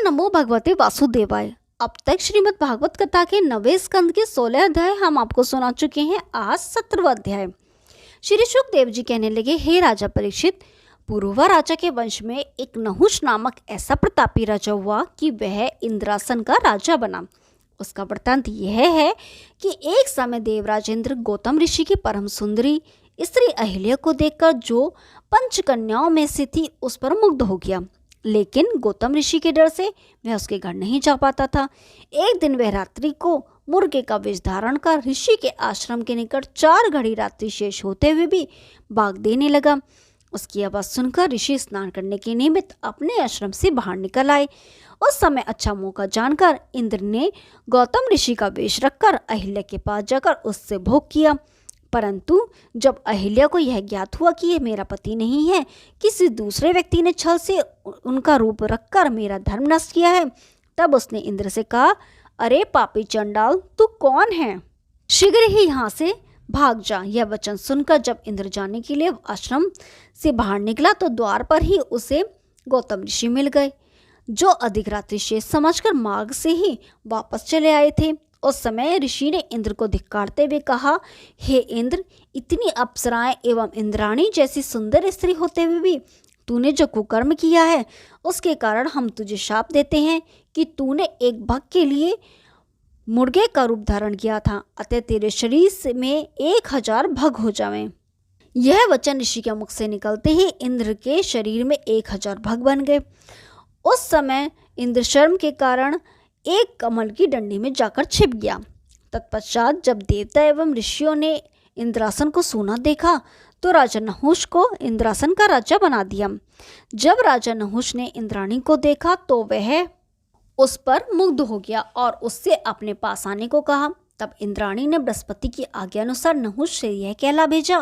नमो भगवते वासुदेवाय। अब तक श्रीमद् भागवत कथा के 9वें स्कंद के 16 अध्याय हम आपको सुना चुके हैं। आज 17वां अध्याय। श्री शुकदेव जी कहने लगे, हे राजा परीक्षित, पुरुवा राजा के वंश में एक नहुष नामक ऐसा प्रतापी राजा हुआ कि वह इंद्रासन का राजा बना। उसका वृत्तांत यह है कि एक समय देवराज इंद्र गौतम ऋषि की परम सुंदरी स्त्री अहिल्या को देखकर जो पंचकन्याओं में से थी उस पर मुग्ध हो गया, लेकिन गौतम ऋषि के डर से वह उसके घर नहीं जा पाता था। एक दिन वह रात्रि को मुर्गे का वेश धारण कर ऋषि के आश्रम के निकट 4 घड़ी रात्रि शेष होते हुए भी भाग देने लगा। उसकी आवाज सुनकर ऋषि स्नान करने के निमित्त अपने आश्रम से बाहर निकल आए। उस समय अच्छा मौका जानकर इंद्र ने गौतम ऋषि का वेश रखकर अहिल्या के पास जाकर उससे भोग किया, परंतु जब अहिल्या को यह ज्ञात हुआ कि यह मेरा पति नहीं है, किसी दूसरे व्यक्ति ने छल से उनका रूप रखकर मेरा धर्म नष्ट किया है, तब उसने इंद्र से कहा, अरे पापी चंडाल, तू कौन है? शीघ्र ही यहाँ से भाग जा। यह वचन सुनकर जब इंद्र जाने के लिए आश्रम से बाहर निकला तो द्वार पर ही उसे गौतम ऋषि मिल गए, जो अधिक रात्रि शेष समझकर मार्ग से ही वापस चले आए थे। उस समय ऋषि ने इंद्र को धिक्कारते हुए कहा, हे इंद्र, इतनी अप्सराएं एवं इंद्राणी जैसी सुंदर स्त्री होते हुए भी तूने जो कुकर्म किया है, उसके कारण हम तुझे शाप देते हैं कि तूने एक भक्त के लिए मुर्गे का रूप धारण किया था, अतः तेरे शरीर में 1000 भग हो जावें। यह वचन ऋषि के मुख से निकलते ही इंद्र के शरीर में 1000 भग बन गए। उस समय इंद्र शर्म के कारण एक कमल की डंडी में जाकर छिप गया। तत्पश्चात जब देवता एवं ऋषियों ने इंद्रासन को सोना देखा तो राजा नहुष को इंद्रासन का राजा बना दिया। जब राजा नहुष ने इंद्राणी को देखा तो वह उस पर मुग्ध हो गया और उससे अपने पास आने को कहा। तब इंद्राणी ने बृहस्पति की आज्ञा अनुसार नहुष से यह कहला भेजा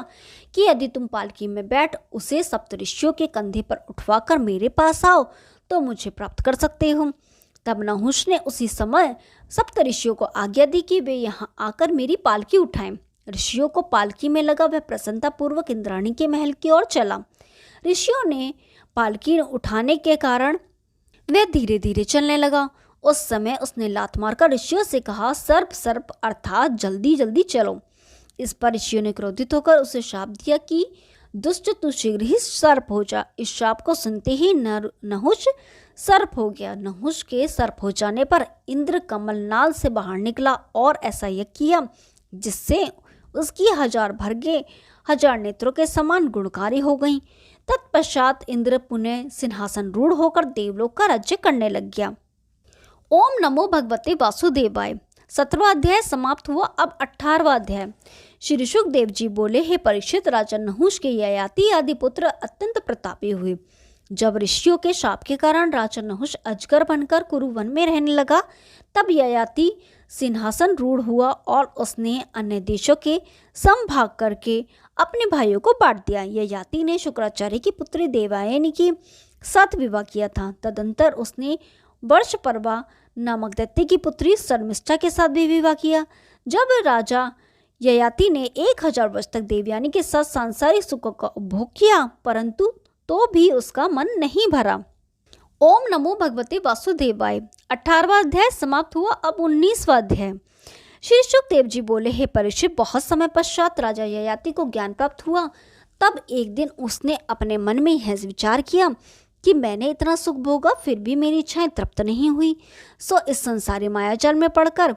कि यदि तुम पालकी में बैठ उसे सप्तऋषियों के कंधे पर उठवाकर मेरे पास आओ तो मुझे प्राप्त कर सकते हो। तब नहुष ने उसी समय सप्तऋषियों को आज्ञा दी कि वे यहाँ आकर मेरी पालकी उठाएं। ऋषियों को पालकी में लगा वह प्रसन्नता पूर्वक इंद्राणी के महल की ओर चला। ऋषियों ने पालकी उठाने के कारण वह धीरे धीरे चलने लगा। उस समय उसने लात मारकर ऋषियों से कहा, सर्प सर्प अर्थात जल्दी जल्दी चलो। इस पर ऋषियों ने क्रोधित होकर उसे शाप दिया कि दुष्ट, तू शीघ्र ही सर्प हो जा। इस शाप को सुनते ही नहुष सर्प हो गया। नहुष के सर्प हो जाने पर इंद्र कमलनाल से बाहर निकला और ऐसा यज्ञ किया जिससे उसकी 1000 भर्गे 1000 नेत्रों के समान गुणकारी हो गईं। तत्पश्चात इंद्र पुनः सिंहासन रूढ़ होकर देवलोक का राज्य करने लग गया। ओम नमो भगवते वासुदेवाय। 17वां अध्याय समाप्त हुआ। अब 18वां अध्याय। श्री शुकदेव जी बोले, हे परीक्षित, राजा नहुष के ययाति आदि पुत्र अत्यंत प्रतापी हुए। जब ऋषियों के शाप के कारण राजा नहुष अजगर बनकर कुरुवन में रहने लगा, तब ययाति सिंहासन रूढ़ हुआ और उसने अन्य देशों के समभाग करके अपने भाइयों को बांट दिया। ययाति ने शुक्राचार्य की पुत्री देवयानी के साथ विवाह किया था। तदंतर उसने वर्षपर्वा नामक दैत्य की पुत्री शर्मिष्ठा के साथ भी विवाह किया। जब राजा ययाति ने 1000 वर्ष तक देवयानी के साथ सांसारिक सुखों का उपभोग किया, परंतु तो भी उसका मन नहीं भरा। ओम नमो भगवते वासुदेवाय। 18वां अध्याय समाप्त हुआ। अब 19वां अध्याय। श्री शुकदेव जी बोले, हे परीक्षित, बहुत समय पश्चात राजा ययाति को ज्ञान प्राप्त हुआ। तब एक दिन उसने अपने मन में यह विचार किया कि मैंने इतना सुख भोगा फिर भी मेरी इच्छाएं तृप्त नहीं हुई, सो इस संसारी मायाजाल में पड़कर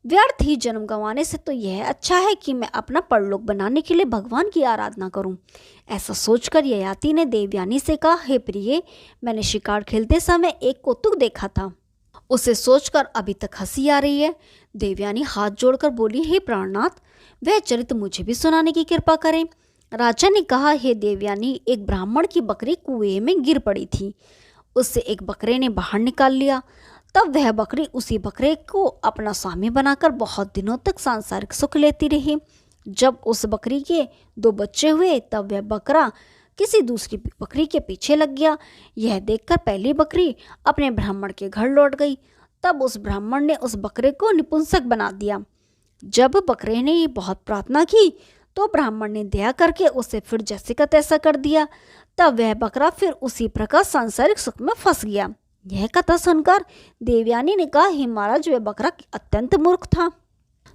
व्यर्थ ही जन्म गंवाने से तो यह अच्छा है कि मैं अपना परलोक बनाने के लिए भगवान की आराधना करूं। ऐसा सोचकर ययाति ने देवयानी से कहा, हे प्रिय, मैंने शिकार खेलते समय एक कौतुक देखा था, उसे सोचकर अभी तक हंसी आ रही है। देवयानी हाथ जोड़कर बोली, हे प्राणनाथ, वह चरित्र मुझे भी सुनाने की कृपा करें। राजा ने कहा, हे देवयानी, एक ब्राह्मण की बकरी कुएं में गिर पड़ी थी, उससे एक बकरे ने बाहर निकाल लिया। तब वह बकरी उसी बकरे को अपना स्वामी बनाकर बहुत दिनों तक सांसारिक सुख लेती रही। जब उस बकरी के 2 बच्चे हुए तब वह बकरा किसी दूसरी बकरी के पीछे लग गया। यह देखकर पहली बकरी अपने ब्राह्मण के घर लौट गई। तब उस ब्राह्मण ने उस बकरे को निपुंसक बना दिया। जब बकरे ने बहुत प्रार्थना की तो ब्राह्मण ने दया करके उसे फिर जैसे का तैसा कर दिया। तब वह बकरा फिर उसी प्रकार सांसारिक सुख में फंस गया। यह कथा सुनकर देवयानी ने कहा, हे महाराज, वह बकरा अत्यंत मूर्ख था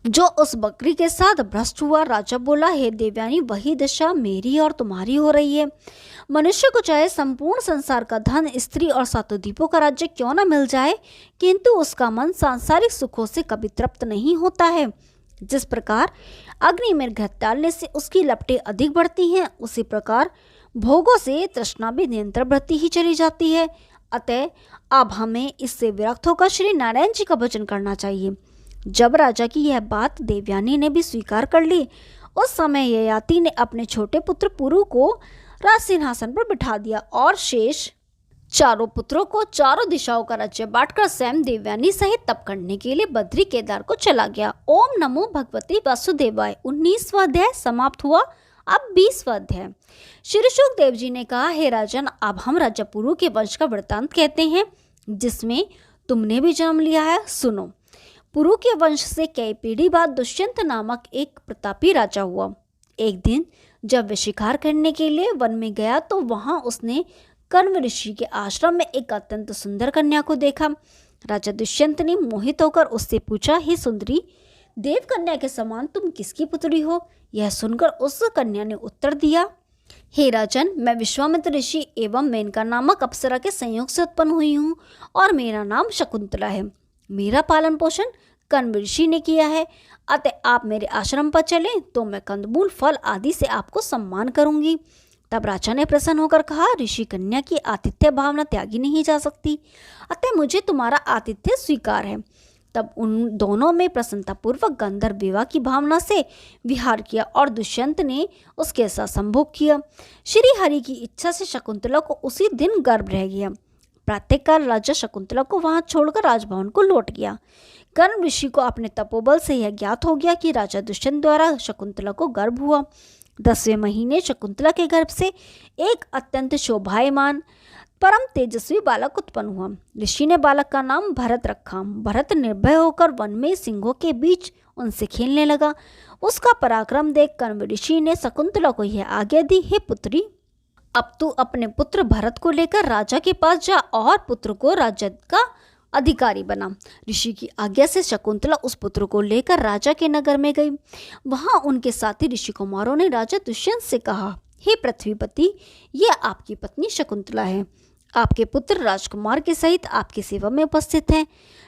जो उस बकरी के साथ भ्रष्ट हुआ। राजा बोला, हे देवयानी, वही दशा मेरी और तुम्हारी हो रही है। मनुष्य को चाहे संपूर्ण संसार का धन, स्त्री और सातों दीपों का राज्य क्यों न मिल जाए, किंतु उसका मन सांसारिक सुखों से कभी तृप्त नहीं होता है। जिस प्रकार अग्नि में घृत डालने से उसकी लपटें अधिक बढ़ती हैं, उसी प्रकार भोगों से तृष्णा भी निरंतर बढ़ती ही चली जाती है। अतः अब हमें इससे विरक्त होकर श्री नारायण जी का भजन करना चाहिए। जब राजा की यह बात देवयानी ने भी स्वीकार कर ली, उस समय ययाति ने अपने छोटे पुत्र पुरु को राज सिंहासन पर बिठा दिया और शेष चारों पुत्रों को चारों दिशाओं का राज्य बांटकर स्वयं देवयानी सहित तप करने के लिए बद्री केदार को चला गया। ओम नमो भगवते वासुदेवाय। 19वां अध्याय समाप्त हुआ। अब 20वां अध्याय। श्री शुकदेव जी ने कहा, हे राजन, अब हम राजा पुरु के वंश का वृत्तांत कहते हैं जिसमें तुमने भी जन्म लिया है। सुनो। पुरु के वंश से कई पीढ़ी बाद दुष्यंत नामक एक प्रतापी राजा हुआ। एक दिन जब वह शिकार करने के लिए वन में गया तो वहां उसने कण्व ऋषि के आश्रम में एक अत्यंत सुंदर कन्या को देखा। राजा दुष्यंत ने मोहित होकर उससे पूछा, हे सुंदरी, देव कन्या के समान तुम किसकी पुत्री हो? यह सुनकर उस कन्या ने उत्तर दिया, हे राजन, मैं विश्वामित्र ऋषि एवं मेनका नामक अप्सरा के संयोग से उत्पन्न हुई हूँ और मेरा नाम शकुंतला है। मेरा पालन पोषण कण्व ऋषि ने किया है। अतः आप मेरे आश्रम पर चलें तो मैं कंदमूल, फल आदि से आपको सम्मान करूंगी। तब राजा ने प्रसन्न होकर कहा, ऋषि कन्या की आतिथ्य भावना त्यागी नहीं जा सकती, अतः मुझे तुम्हारा आतिथ्य स्वीकार है। तब उन दोनों में प्रसन्नतापूर्वक गंधर्व विवाह की भावना से विहार किया और दुष्यंत ने उसके साथ संभोग किया। श्री हरि की इच्छा से शकुंतला को उसी दिन गर्भ रह गया। प्रातःकाल राजा शकुंतला को वहां छोड़कर राजभवन को लौट गया। कण्व ऋषि को अपने तपोबल से यह ज्ञात हो गया कि राजा दुष्यंत द्वारा शकुंतला को गर्भ हुआ। 10वें महीने शकुंतला के गर्भ से एक अत्यंत शोभायमान परम तेजस्वी बालक उत्पन्न हुआ। ऋषि ने बालक का नाम भरत रखा। भरत निर्भय होकर वन में सिंहों के बीच उनसे खेलने लगा। उसका पराक्रम देख कण्व ऋषि ने शकुंतला को यह आज्ञा दी, हे पुत्री, अब तू अपने पुत्र भरत को लेकर राजा के पास जा और पुत्र को राज्य का अधिकारी बना। ऋषि की आज्ञा से शकुंतला उस पुत्र को लेकर राजा के नगर में गई। वहां उनके साथी ऋषि कुमारों ने राजा दुष्यंत से कहा, हे पृथ्वीपति, यह आपकी पत्नी शकुंतला है। आपके पुत्र राजकुमार के सहित आपकी सेवा में उपस्थित हैं।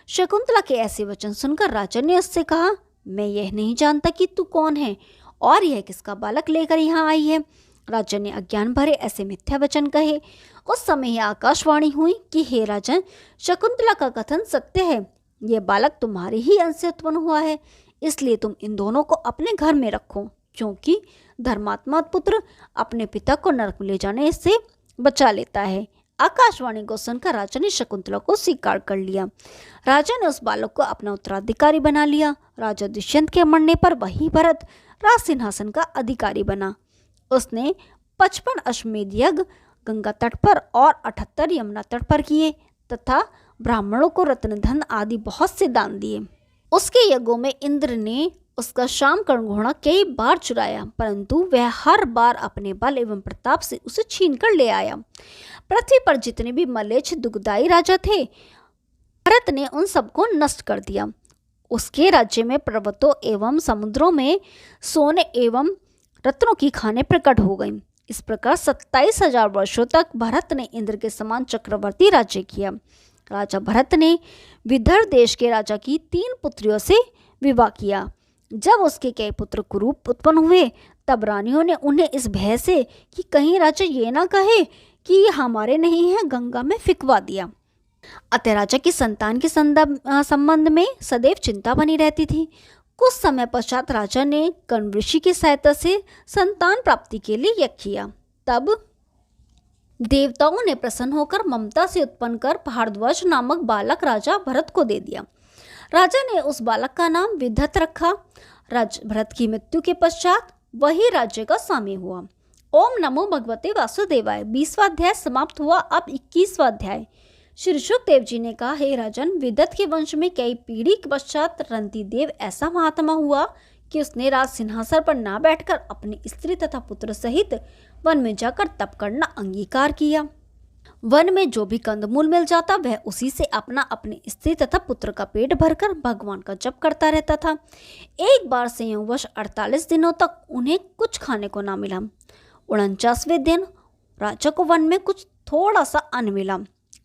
शकुंतला के ऐसे वचन सुनकर राजा ने उससे कहा, मैं यह नहीं जानता कि तू कौन है और यह किसका बालक लेकर यहाँ आई है। राजा ने अज्ञान भरे ऐसे मिथ्या वचन कहे। उस समय यह आकाशवाणी हुई कि हे राजन, शकुंतला का कथन सत्य है। यह बालक तुम्हारे ही अंश से उत्पन्न हुआ है, इसलिए तुम इन दोनों को अपने घर में रखो, क्योंकि धर्मात्मा पुत्र अपने पिता को नरक में ले जाने से बचा लेता है। आकाशवाणी को सुनकर राजा ने शकुंतला को स्वीकार कर लिया। राजा ने उस बालक को अपना उत्तराधिकारी बना लिया। राजा दुष्यंत के मरने पर वही भरत राज सिंहासन का अधिकारी बना। उसने 55 अश्वमेध यज्ञ गंगा तट पर और 78 यमुना तट पर किए तथा ब्राह्मणों को रत्न धन आदि बहुत से दान दिए। उसके यज्ञों में इंद्र ने उसका शाम कर्ण घोड़ा कई बार चुराया, परंतु वह हर बार अपने बल एवं प्रताप से उसे छीन कर ले आया। पृथ्वी पर जितने भी मलेच्छ दुखदाई राजा थे, भरत ने उन सबको नष्ट कर दिया। उसके राज्य में पर्वतों एवं समुद्रों में सोने एवं रत्नों की खानें प्रकट हो गईं। इस प्रकार 27,000 वर्षों तक भरत ने इंद्र के समान चक्रवर्ती राज्य किया। राजा भरत ने विदर्भ देश के राजा की 3 पुत्रियों से विवाह किया। जब उसके कई पुत्र कुरूप उत्पन्न हुए, तब रानियों ने उन्हें इस भय से कि कहीं राजा ये ना कहे कि ये हमारे नहीं है, गंगा में फिकवा दिया। अतः राजा की संतान के संबंध में सदैव चिंता बनी रहती थी। कुछ समय पश्चात राजा ने कण्व ऋषि की सहायता से संतान प्राप्ति के लिए यज्ञ किया। तब देवताओं ने प्रसन्न होकर ममता से उत्पन्न कर भारद्वाज नामक बालक राजा भरत को दे दिया। राजा ने उस बालक का नाम विदत रखा। भरत की मृत्यु के पश्चात वही राज्य का स्वामी हुआ। ओम नमो भगवते वासुदेवाय। 20वां अध्याय समाप्त हुआ। अब 21वां अध्याय। श्री शुकदेव जी ने कहा, हे राजन, विदत के वंश में कई पीढ़ी के पश्चात रंतिदेव ऐसा महात्मा हुआ कि उसने राज सिंहासन पर ना बैठकर अपनी स्त्री तथा पुत्र सहित वन में जाकर तप करना अंगीकार किया। वन में जो भी कंदमूल मिल जाता वह उसी से अपना अपनी स्त्री तथा पुत्र का पेट भरकर भगवान का जप करता रहता था। एक बार संयोगवश 48 दिनों तक उन्हें कुछ खाने को ना मिला। 49वें दिन राजा को वन में कुछ थोड़ा सा अन्न मिला।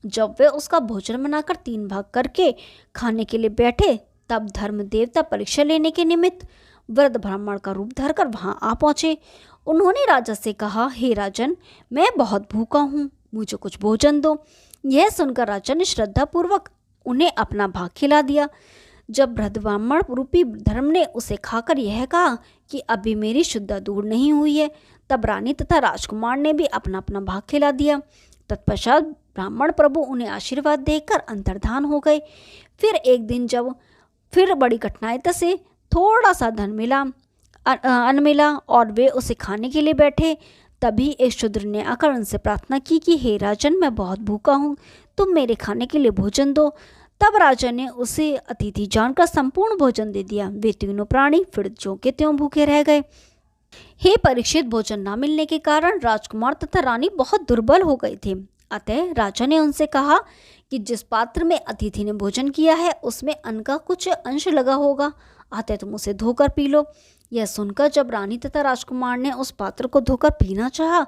जब वे उसका भोजन बनाकर 3 भाग करके खाने के लिए बैठे तब धर्म देवता परीक्षा लेने के निमित्त वृद्ध ब्राह्मण का रूप धरकर वहां आ पहुंचे। उन्होंने राजा से कहा, हे राजन, मैं बहुत भूखा हूँ, मुझे कुछ भोजन दो। यह सुनकर राजा ने श्रद्धापूर्वक उन्हें अपना भाग खिला दिया। जब वृद्ध ब्राह्मण रूपी धर्म ने उसे खाकर यह कहा कि अभी मेरी शुद्धा दूर नहीं हुई है, तब रानी तथा राजकुमार ने भी अपना अपना भाग खिला दिया। तत्पश्चात ब्राह्मण प्रभु उन्हें आशीर्वाद देकर अंतर्धान हो गए। फिर एक दिन जब फिर बड़ी कठिनाई से थोड़ा सा अन्न मिला और वे उसे खाने के लिए बैठे, तभी एक शूद्र ने आकर उनसे प्रार्थना की कि हे राजन, मैं बहुत भूखा हूँ, तुम मेरे खाने के लिए भोजन दो। तब राजा ने उसे अतिथि जानकर संपूर्ण भोजन दे दिया। वे तीनों प्राणी फिर ज्यों के त्यों भूखे रह गए। हे परीक्षित, भोजन न मिलने के कारण राजकुमार तथा रानी बहुत दुर्बल हो गए थे। अतः राजा ने उनसे कहा कि जिस पात्र में अतिथि ने भोजन किया है उसमें अन्न का कुछ अंश लगा होगा, अतः तुम उसे धोकर पी लो। यह सुनकर जब रानी तथा राजकुमार ने उस पात्र को धोकर पीना चाहा,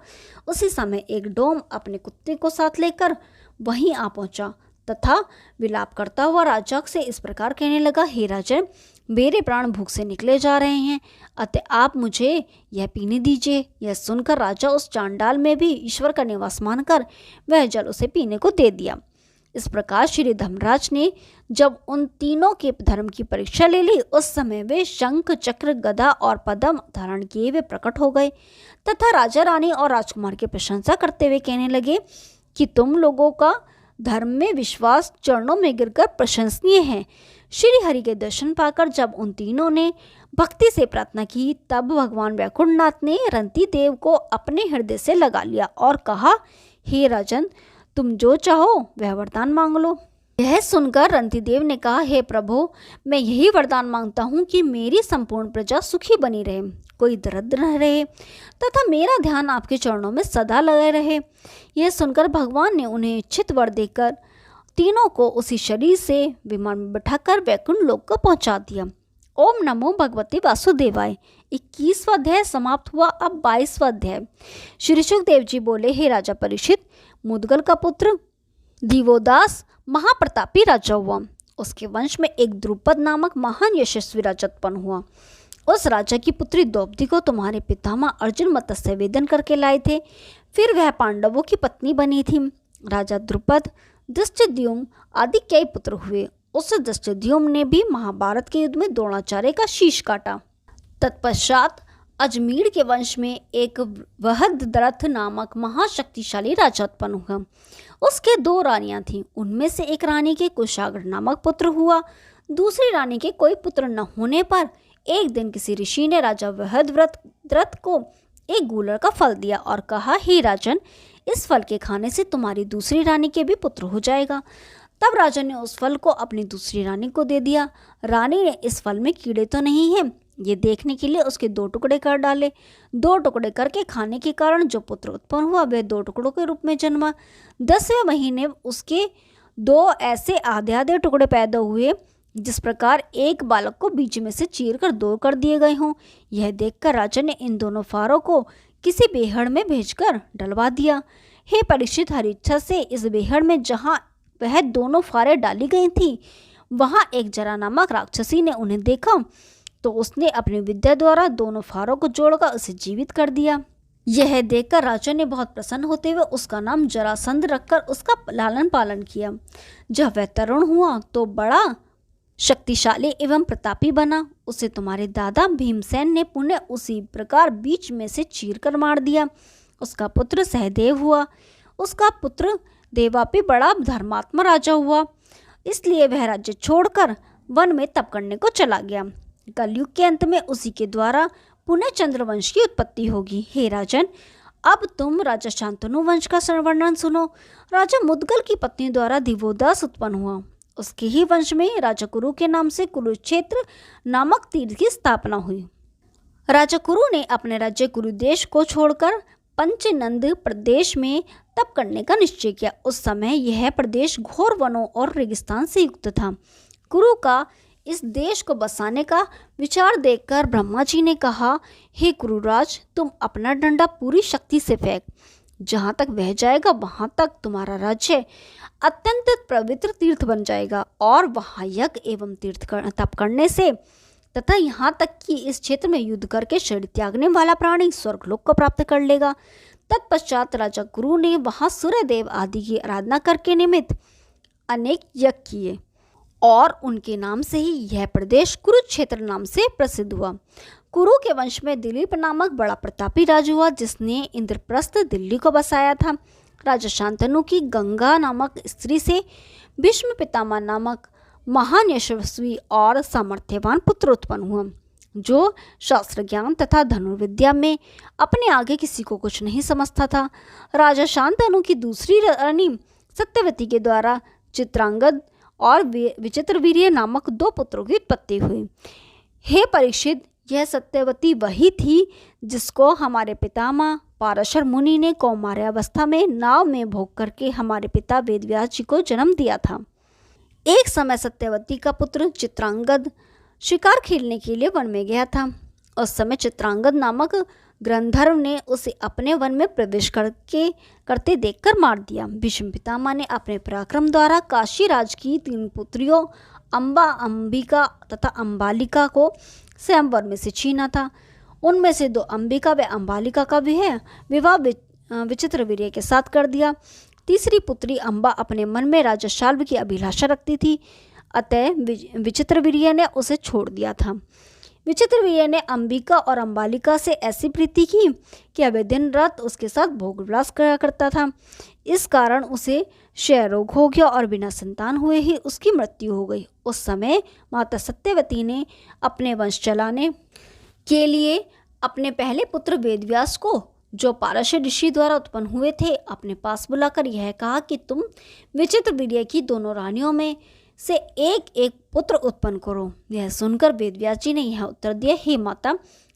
उसी समय एक डोम अपने कुत्ते को साथ लेकर वहीं आ पहुंचा तथा विलाप करता हुआ राजा से इस प्रकार कहने लगा, हे राजन, मेरे प्राण भूख से निकले जा रहे हैं, अतः आप मुझे यह पीने दीजिए। यह सुनकर राजा उस चांडाल में भी ईश्वर का निवास मानकर वह जल उसे पीने को दे दिया। इस प्रकार श्री धर्मराज ने जब उन तीनों के धर्म की परीक्षा ले ली, उस समय वे शंख, चक्र, गदा और पद्म धारण किए वे प्रकट हो गए तथा राजा, रानी और राजकुमार की प्रशंसा करते हुए कहने लगे कि तुम लोगों का धर्म में विश्वास चरणों में गिरकर प्रशंसनीय है। श्री हरि के दर्शन पाकर जब उन तीनों ने भक्ति से प्रार्थना की, तब भगवान वैकुंठनाथ ने रंती देव को अपने हृदय से लगा लिया और कहा, हे राजन, तुम जो चाहो वह वरदान मांग लो। यह सुनकर रंती देव ने कहा, हे प्रभु, मैं यही वरदान मांगता हूँ कि मेरी संपूर्ण प्रजा सुखी बनी रहे, कोई दरिद्र न रहे तथा मेरा ध्यान आपके चरणों में सदा लगे रहे। यह सुनकर भगवान ने उन्हें इच्छित वर देकर तीनों को उसी शरीर से विमान में बैठाकर वैकुंठ लोक को पहुंचा दिया। ओम नमो भगवते वासुदेवाय। 21वां अध्याय समाप्त हुआ। अब 22वां अध्याय। श्री सुखदेव जी बोले, हे राजा परीक्षित, मुदगल का पुत्र दिवोदास महाप्रतापी राजा हुआ। उसके वंश में एक द्रुपद नामक महान यशस्वी राजा उत्पन्न हुआ। उस राजा की पुत्री द्रौपदी को तुम्हारे पितामह अर्जुन मत्स्य वेदन करके लाए थे। फिर वह पांडवों की पत्नी बनी थी। राजा द्रुपद, धृष्टद्युम्न आदि कई पुत्र हुए। उस धृष्टद्युम्न ने भी महाभारत के युद्ध में द्रोणाचार्य का शीश काटा। तत्पश्चात अजमेर के वंश में एक वहदरथ नामक महाशक्तिशाली राजा उत्पन्न हुआ। उसके 2 रानियां थीं। उनमें से एक रानी के कुशाग्र नामक पुत्र हुआ। दूसरी रानी के कोई पुत्र न होने पर एक दिन किसी ऋषि ने राजा वहदरथ को एक गूलर का फल दिया और कहा, हे राजन, इस फल के खाने से तुम्हारी दूसरी रानी के भी पुत्र हो जाएगा। तब राजा ने उस फल को अपनी दूसरी रानी को दे दिया। रानी ने इस फल में कीड़े तो नहीं हैं, ये देखने के लिए उसके 2 टुकड़े कर डाले। 2 टुकड़े करके खाने के कारण जो पुत्र उत्पन्न हुआ वह 2 टुकड़ों के रूप में जन्मा। 10वें महीने उसके 2 ऐसे आधे आधे टुकड़े पैदा हुए, जिस प्रकार एक बालक को बीच में से चीर कर 2 कर दिए गए हों। यह देखकर राजा ने इन दोनों फारों को किसी बेहड़ में भेजकर डलवा दिया। हे परीक्षित, हरि इच्छा से इस बेहड़ में जहाँ वह दोनों फारें डाली गई थी, वहाँ एक जरा नामक राक्षसी ने उन्हें देखा तो उसने अपनी विद्या द्वारा दोनों फारों को जोड़कर उसे जीवित कर दिया। यह देखकर राजा ने बहुत प्रसन्न होते हुए उसका नाम जरासंध रखकर उसका लालन पालन किया। जब वह तरुण हुआ तो बड़ा शक्तिशाली एवं प्रतापी बना। उसे तुम्हारे दादा भीमसेन ने पुनः उसी प्रकार बीच में से चीर कर मार दिया। उसका पुत्र सहदेव हुआ। उसका पुत्र देवापि बड़ा धर्मात्मा राजा हुआ, इसलिए वह राज्य छोड़कर वन में तप करने को चला गया। कलयुग के अंत में उसी के द्वारा पुनः चंद्रवंश की उत्पत्ति होगी। हे राजन, अब तुम राजा शांतनु वंश का वर्णन सुनो। राजा मुदगल की पत्नी द्वारा दिवोदास उत्पन्न हुआ। उसके ही वंश में राजा कुरु के नाम से कुरुक्षेत्र नामक तीर्थ की स्थापना हुई। राजा कुरु ने अपने राज्य कुरुदेश को छोड़कर पंचनंद प्रदेश में तप करने का निश्चय किया। उस समय यह प्रदेश घोर वनों और रेगिस्तान से युक्त था। कुरु का इस देश को बसाने का विचार देखकर ब्रह्मा जी ने कहा, हे कुरुराज, तुम अपना डंडा पूरी शक्ति से फेंक। जहाँ तक वह जाएगा वहाँ तक तुम्हारा राज्य अत्यंत पवित्र तीर्थ बन जाएगा और वहाँ यज्ञ एवं तप करने से तथा यहाँ तक कि इस क्षेत्र में युद्ध करके शरीर त्यागने वाला प्राणी स्वर्गलोक को प्राप्त कर लेगा। तत्पश्चात राजा कुरु ने वहाँ सूर्यदेव आदि की आराधना करके निमित्त अनेक यज्ञ किए और उनके नाम से ही यह प्रदेश कुरुक्षेत्र नाम से प्रसिद्ध हुआ। कुरु के वंश में दिलीप नामक बड़ा प्रतापी राजा हुआ, जिसने इंद्रप्रस्थ दिल्ली को बसाया था। राजा शांतनु की गंगा नामक स्त्री से भीष्म पितामह नामक महान यशस्वी और सामर्थ्यवान पुत्र उत्पन्न हुआ, जो शास्त्र ज्ञान तथा धनुर्विद्या में अपने आगे किसी को कुछ नहीं समझता था। राजा शांतनु की दूसरी रानी सत्यवती के द्वारा चित्रांगद और विचित्रवीर्य नामक 2 पुत्रों की उत्पत्ति हुई। हे परीक्षित, यह सत्यवती वही थी जिसको हमारे पितामह पाराशर मुनि ने कौमार्यावस्था में नाव में भोग करके हमारे पिता वेदव्यास जी को जन्म दिया था। एक समय सत्यवती का पुत्र चित्रांगद शिकार खेलने के लिए वन में गया था। उस समय चित्रांगद नामक गंधर्व ने उसे अपने वन में प्रवेश करते देखकर मार दिया। भीष्म पितामह ने अपने पराक्रम द्वारा काशीराज की 3 पुत्रियों अम्बा, अंबिका तथा अम्बालिका को स्वयंवर में से छीना था। उनमें से 2 अंबिका व अम्बालिका का विवाह विचित्रवीर्य के साथ कर दिया। तीसरी पुत्री अम्बा अपने मन में राजा शाल्व की अभिलाषा रखती थी, अतः विचित्रवीर्य ने उसे छोड़ दिया था। विचित्रवीर्य ने अंबिका और अम्बालिका से ऐसी प्रीति की कि वह दिन रात उसके साथ भोग विलास करा करता था। इस कारण उसे क्षय रोग हो गया और बिना संतान हुए ही उसकी मृत्यु हो गई। उस समय माता सत्यवती ने अपने वंश चलाने के लिए अपने पहले पुत्र वेदव्यास को, जो पाराशर ऋषि द्वारा उत्पन्न हुए थे, अपने पास बुलाकर यह कहा कि तुम विचित्रवीर्य की दोनों रानियों में से एक एक पुत्र उत्पन्न करो। यह सुनकर वेदव्यास जी ने यह उत्तर दिया, हे माता,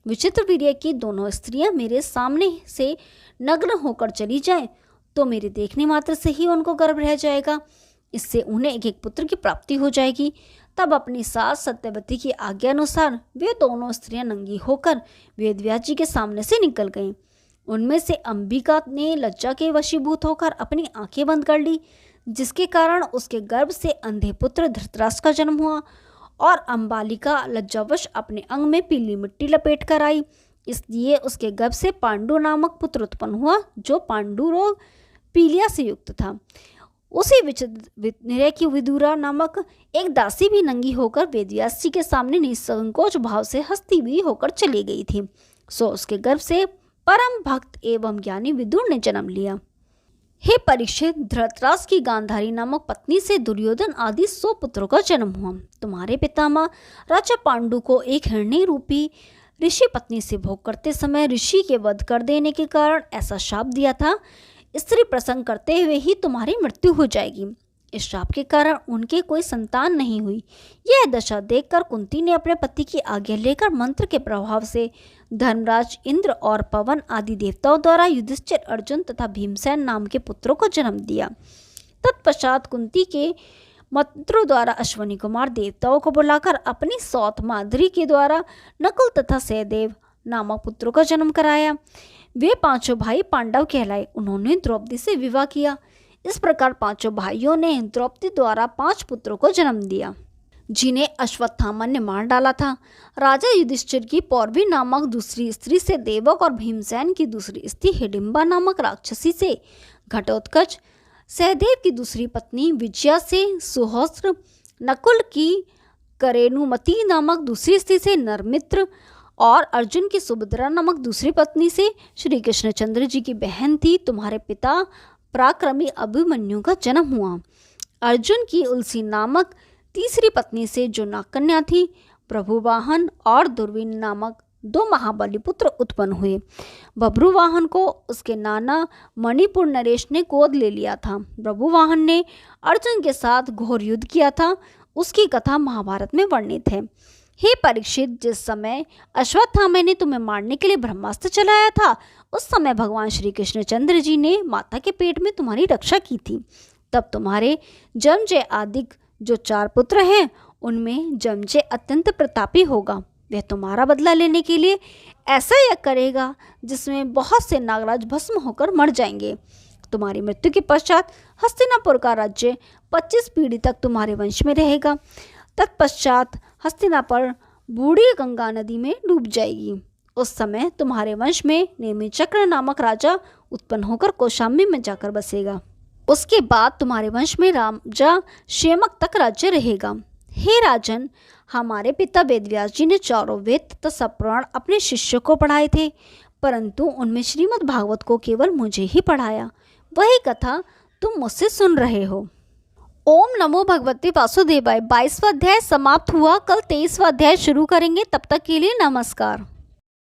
विचित्रवीर्य की दोनों स्त्रियां मेरे सामने से नग्न होकर चली जाएं तो मेरे देखने मात्र से ही उनको गर्भ रह जाएगा। इससे उन्हें एक एक पुत्र की प्राप्ति हो जाएगी। तब अपनी सास सत्यवती की आज्ञा अनुसार वे दोनों स्त्रियां नंगी होकर वेदव्यास जी के सामने से निकल गईं। उनमें से अंबिका ने लज्जा के वशीभूत होकर अपनी आंखें बंद कर ली, जिसके कारण उसके गर्भ से अंधे पुत्र धृतराष्ट्र का जन्म हुआ, और अम्बालिका लज्जावश अपने अंग में पीली मिट्टी लपेट कर आई। इसलिए उसके गर्भ से पांडु नामक पुत्र उत्पन्न हुआ, जो पांडु रोग पीलिया से युक्त था। उसी विचित्रवीर्य की विदुरा नामक एक दासी भी नंगी होकर वेदव्यास जी के सामने निसंकोच भाव से हंसती हुई होकर चली गई थी। सो उसके गर्भ से परम भक्त एवं ज्ञानी विदुर ने जन्म लिया। हे परीक्षित, धृतराष्ट्र की गांधारी नामक पत्नी से दुर्योधन आदि 100 पुत्रों का जन्म हुआ। तुम्हारे पितामह राजा पांडु को एक हिरणी रूपी ऋषि पत्नी से भोग करते समय ऋषि के वध कर देने के कारण ऐसा शाप दिया था, स्त्री प्रसंग करते हुए ही तुम्हारी मृत्यु हो जाएगी। इस शाप के कारण उनके कोई संतान नहीं हुई। यह दशा देखकर कुंती ने अपने पति की आज्ञा लेकर मंत्र के प्रभाव से धर्मराज इंद्र और पवन आदि देवताओं द्वारा युधिष्ठिर, अर्जुन तथा भीमसेन नाम के पुत्रों को जन्म दिया। तत्पश्चात कुंती के मंत्रों द्वारा अश्वनी कुमार देवताओं को बुलाकर अपनी सौत माधुरी के द्वारा नकुल तथा सहदेव नामक पुत्रों का जन्म कराया। वे 5 भाई पांडव कहलाए। उन्होंने द्रौपदी से विवाह किया। इस प्रकार 5 भाइयों ने द्रौपदी द्वारा 5 पुत्रों को जन्म दिया, जिन्हें अश्वत्थामा ने मार डाला था। राजा युधिष्ठिर की पौरवी नामक दूसरी स्त्री से देवक और भीमसेन की दूसरी स्त्री हिडिंबा नामक राक्षसी से घटोत्कच, सहदेव की दूसरी पत्नी विजया से सुहोत्र, नकुल की करेणुमती नामक दूसरी स्त्री से नरमित्र और अर्जुन की सुभद्रा नामक दूसरी पत्नी से श्री कृष्णचंद्र जी की बहन थी तुम्हारे पिता पराक्रमी अभिमन्यु का जन्म हुआ। अर्जुन की उलसी नामक तीसरी पत्नी से जो नागकन्या थी प्रभुवाहन और दुर्विन नामक 2 महाबली पुत्र उत्पन्न हुए। बभ्रुवाहन को उसके नाना मणिपुर नरेश ने गोद ले लिया था। बभ्रुवाहन ने अर्जुन के साथ घोर युद्ध किया था, उसकी कथा महाभारत में वर्णित है। हे परीक्षित, जिस समय अश्वत्थामा ने तुम्हें मारने के लिए ब्रह्मास्त्र चलाया था, उस समय भगवान श्री कृष्णचंद्र जी ने माता के पेट में तुम्हारी रक्षा की थी। तब तुम्हारे जमजे आदि जो 4 पुत्र हैं, उनमें जमजे अत्यंत प्रतापी होगा। वह तुम्हारा बदला लेने के लिए ऐसा यज्ञ करेगा जिसमें बहुत से नागराज भस्म होकर मर जाएंगे। तुम्हारी मृत्यु के पश्चात हस्तिनापुर का राज्य 25 पीढ़ी तक तुम्हारे वंश में रहेगा। तत्पश्चात हस्तिनापुर बूढ़ी गंगा नदी में डूब जाएगी। उस समय तुम्हारे वंश में नेमिचक्र नामक राजा उत्पन्न होकर कौशाम्बी में जाकर बसेगा। उसके बाद तुम्हारे वंश में राजा शेमक तक राज्य रहेगा। हे राजन, हमारे पिता वेदव्यास जी ने चारों वेद तथा सब पुराण अपने शिष्यों को पढ़ाए थे, परंतु उनमें श्रीमद् भागवत को केवल मुझे ही पढ़ाया। वही कथा तुम मुझसे सुन रहे हो। ओम नमो भगवते वासुदेवाय। 22वां अध्याय समाप्त हुआ। कल 23वां अध्याय शुरू करेंगे। तब तक के लिए नमस्कार।